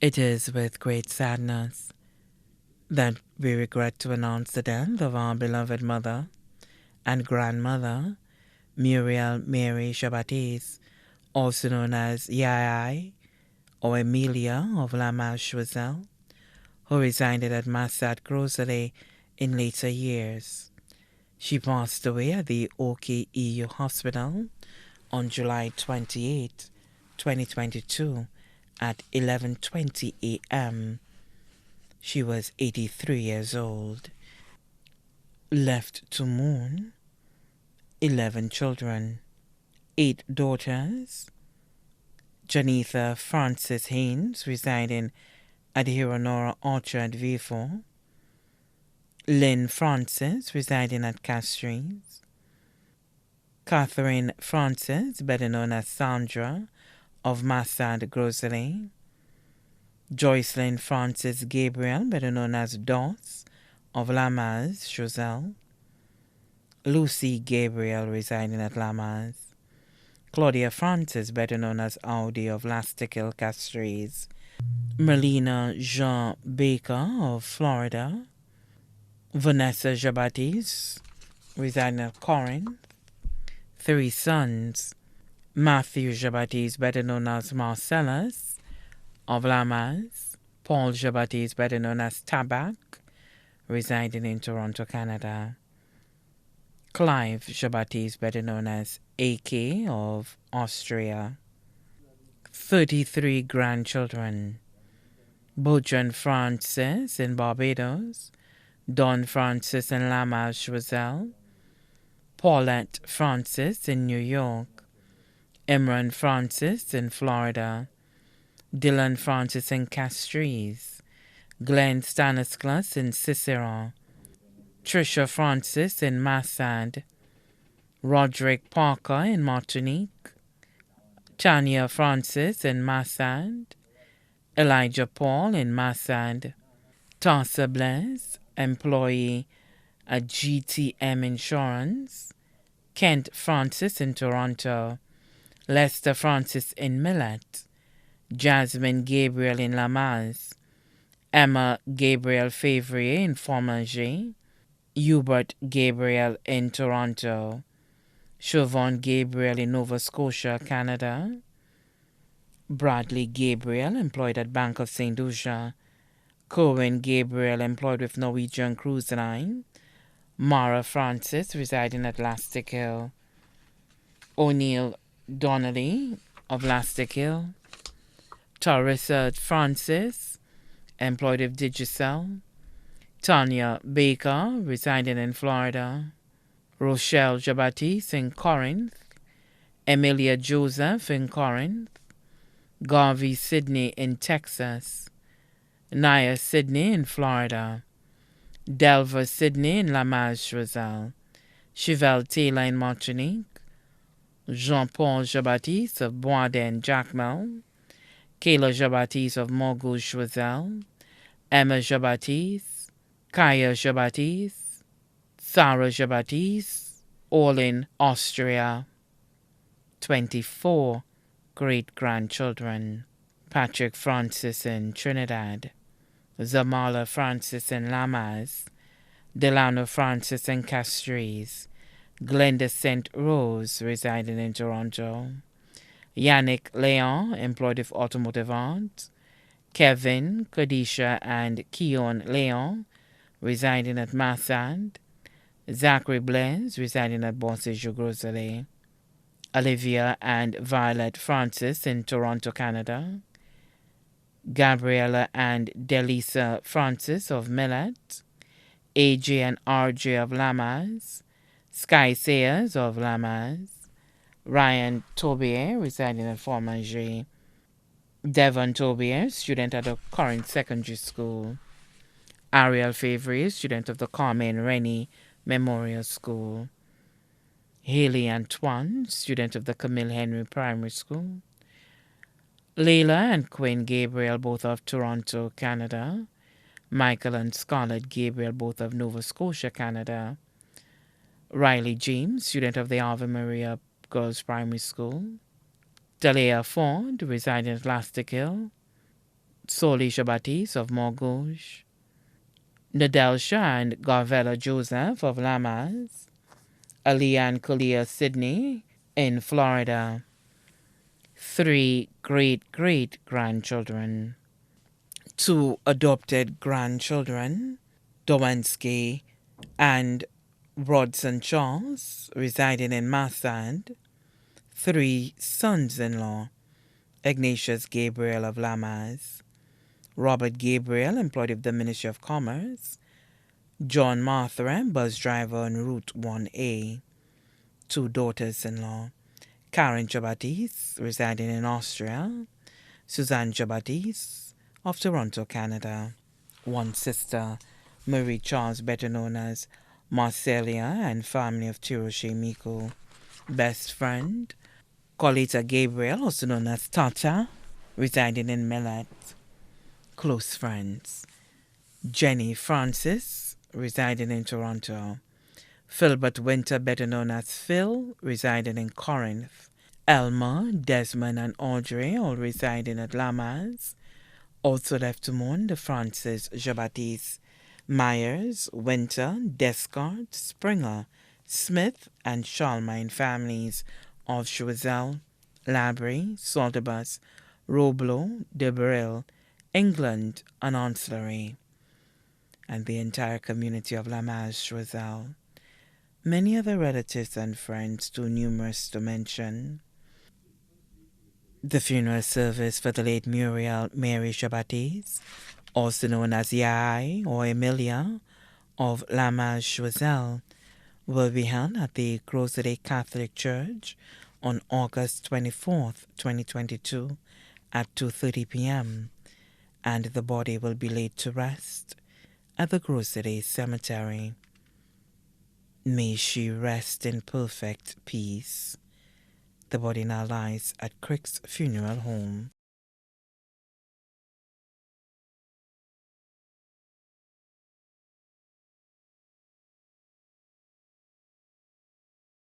It is with great sadness that we regret to announce the death of our beloved mother and grandmother, Muriel Mary Jn Baptiste, also known as Yai or Emilia of Lamarche-Choiseul, who resided at Massat Grocery in later years. She passed away at the OKEU Hospital on July 28, 2022 at 11:20 a.m. She was 83 years old. Left to mourn 11 children, 8 daughters. Janitha Frances Haynes, residing at Hironora Orchard, Vieux. Lynn Francis, residing at Castries. Catherine Francis, better known as Sandra, of Massad Grocery. Joycelyn Francis Gabriel, better known as Doss, of Lamarche-Choiseul. Lucy Gabriel, residing at Lamarche. Claudia Francis, better known as Audi, of Lastikill Castries. Melina Jean Baker, of Florida. Vanessa Jn Baptiste, residing at Corinth. 3 sons: Matthew Jn Baptiste, better known as Marcellus, of Lamas. Paul Jn Baptiste, better known as Tabac, residing in Toronto, Canada. Clive Jn Baptiste, better known as AK, of Austria. 33 grandchildren: Bojan Francis in Barbados, Don Francis in Lamarche-Choiseul, Paulette Francis in New York, Imran Francis in Florida, Dylan Francis in Castries, Glenn Stanislas in Cicero, Trisha Francis in Massad, Roderick Parker in Martinique, Tanya Francis in Massad, Elijah Paul in Massad, Tassa Blaise, employee at GTM Insurance, Kent Francis in Toronto, Lester Francis in Millet, Jasmine Gabriel in Lamaze, Emma Gabriel Favrier in Formagé, Hubert Gabriel in Toronto, Siobhan Gabriel in Nova Scotia, Canada, Bradley Gabriel, employed at Bank of St. Lucia, Cohen Gabriel, employed with Norwegian Cruise Line, Mara Francis, residing at Lastikill, O'Neill Donnelly of Lastikill, Tarissa Francis, employed with Digicel, Tanya Baker, residing in Florida, Rochelle Jn Baptiste in Corinth, Emilia Joseph in Corinth, Garvey Sidney in Texas, Naya Sidney in Florida, Delva Sidney in Lamarche-Choiseul, Chevelle Taylor in Martinique, Jean-Paul Jn Baptiste of Boisden Jacmel, Kayla Jn Baptiste of Morgouche-Choiseul, Emma Jn Baptiste, Kaya Jn Baptiste, Sarah Jn Baptiste, all in Austria. 24 great-grandchildren: Patrick Francis in Trinidad, Zamala Francis in Lamas, Delano Francis in Castries, Glenda St. Rose, residing in Toronto, Yannick Leon, employed with Automotive Art, Kevin, Kadisha, and Keon Leon, residing at Massad, Zachary Blaise, residing at Bossage Grocery, Olivia and Violet Francis in Toronto, Canada, Gabriella and Delisa Francis of Millet, AJ and RJ of Lamas, Sky Sayers of Lamas, Ryan Tobier, residing at Formagé, Devon Tobier, student at the Corinth Secondary School, Ariel Favre, student of the Carmen Rennie Memorial School, Haley Antoine, student of the Camille Henry Primary School, Layla and Quinn Gabriel, both of Toronto, Canada, Michael and Scarlett Gabriel, both of Nova Scotia, Canada, Riley James, student of the Ave Maria Girls Primary School, Dalia Ford, residing at Lastikill, Solisha Baptiste of Morgouge, Nadelsha and Garvella Joseph of Lamas, Ali and Kalia Sidney in Florida. 3 great-great-grandchildren. 2 adopted grandchildren, Dowensky and Rodson Charles, residing in Massand. 3 sons-in-law, Ignatius Gabriel of Lamas, Robert Gabriel, employed with the Ministry of Commerce, John Martharam, bus driver on Route 1A. 2 daughters-in-law, Karen Baptiste, residing in Austria, Suzanne Baptiste of Toronto, Canada. 1 sister, Marie Charles, better known as Marcelia, and family of Tiroche Miko. Best friend, Colita Gabriel, also known as Tata, residing in Millet. Close friends, Jenny Francis, residing in Toronto. Philbert Winter, better known as Phil, residing in Corinth. Elma, Desmond, and Audrey, all residing at Lamas. Also left to mourn the Francis, Jean-Baptiste, Myers, Winter, Descartes, Springer, Smith, and Charlemagne families of Choiseul, Labrie, Salterbus, Roblo, Debril, England, and Ancillary, and the entire community of Lamas, Choiseul. Many other relatives and friends, too numerous to mention. The funeral service for the late Muriel Mary Jn Baptiste, also known as Yai or Emilia of Lamas Choiseul, will be held at the Crozet Catholic Church on August 24th, 2022 at 2:30 p.m., and the body will be laid to rest at the Crozet Cemetery. May she rest in perfect peace. The body now lies at Crick's Funeral Home.